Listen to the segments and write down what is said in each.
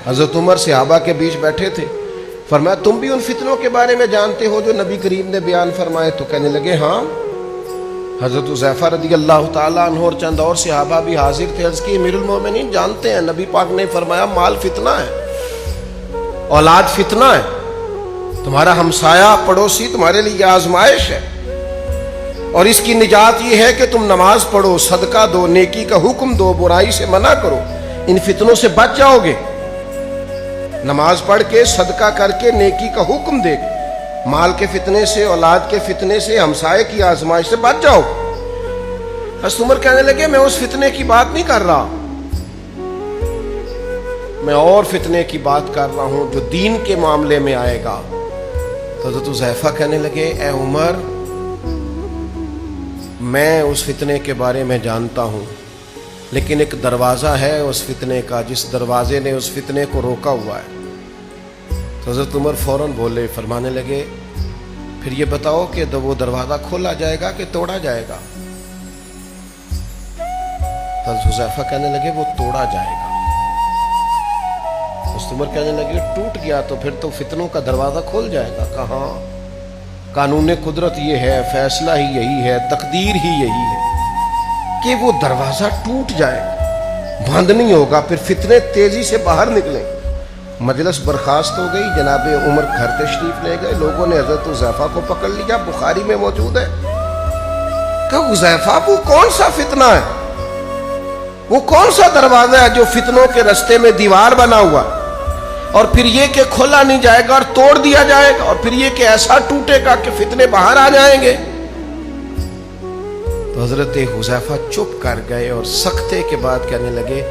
حضرت عمر صحابہ کے بیچ بیٹھے تھے، فرمایا تم بھی ان فتنوں کے بارے میں جانتے ہو جو نبی کریم نے بیان فرمائے؟ تو کہنے لگے ہاں۔ حضرت حذیفہ رضی اللہ تعالیٰ عنہ اور چند اور صحابہ بھی حاضر تھے۔ عرض کی امیر المومنین جانتے ہیں نبی پاک نے فرمایا مال فتنہ ہے، اولاد فتنہ ہے، تمہارا ہمسایہ پڑوسی تمہارے لیے آزمائش ہے، اور اس کی نجات یہ ہے کہ تم نماز پڑھو، صدقہ دو، نیکی کا حکم دو، برائی سے منع کرو، ان فتنوں سے بچ جاؤ گے۔ نماز پڑھ کے، صدقہ کر کے، نیکی کا حکم دے کے مال کے فتنے سے، اولاد کے فتنے سے، ہمسائے کی آزمائش سے بچ جاؤ۔ حضرت عمر کہنے لگے میں اس فتنے کی بات نہیں کر رہا، میں اور فتنے کی بات کر رہا ہوں جو دین کے معاملے میں آئے گا۔ تو حضرت حذیفہ کہنے لگے اے عمر، میں اس فتنے کے بارے میں جانتا ہوں، لیکن ایک دروازہ ہے اس فتنے کا جس دروازے نے اس فتنے کو روکا ہوا ہے۔ تو حضرت عمر فوراً بولے، فرمانے لگے پھر یہ بتاؤ کہ وہ دروازہ کھولا جائے گا کہ توڑا جائے گا؟ تو حضرت حذیفہ کہنے لگے وہ توڑا جائے گا۔ حضرت عمر کہنے لگے ٹوٹ گیا تو پھر تو فتنوں کا دروازہ کھول جائے گا؟ کہاں، قانون قدرت یہ ہے، فیصلہ ہی یہی ہے، تقدیر ہی یہی ہے کہ وہ دروازہ ٹوٹ جائے گا، بند نہیں ہوگا، پھر فتنے تیزی سے باہر نکلیں۔ مجلس برخاست ہو گئی، جناب عمر گھر تشریف لے گئے، لوگوں نے حضرت حذیفہ کو پکڑ لیا، بخاری میں موجود ہے کہ حذیفہ وہ کون سا فتنہ ہے، وہ کون سا دروازہ ہے جو فتنوں کے رستے میں دیوار بنا ہوا، اور پھر یہ کہ کھولا نہیں جائے گا اور توڑ دیا جائے گا، اور پھر یہ کہ ایسا ٹوٹے گا کہ فتنے باہر آ جائیں گے۔ تو حضرت حذیفہ چپ کر گئے اور سکتے کے بعد کہنے لگے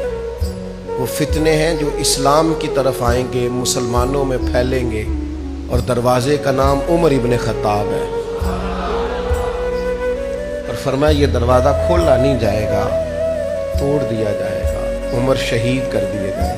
وہ فتنے ہیں جو اسلام کی طرف آئیں گے، مسلمانوں میں پھیلیں گے، اور دروازے کا نام عمر ابن خطاب ہے، اور فرمایا یہ دروازہ کھولا نہیں جائے گا، توڑ دیا جائے گا۔ عمر شہید کر دیے گئے۔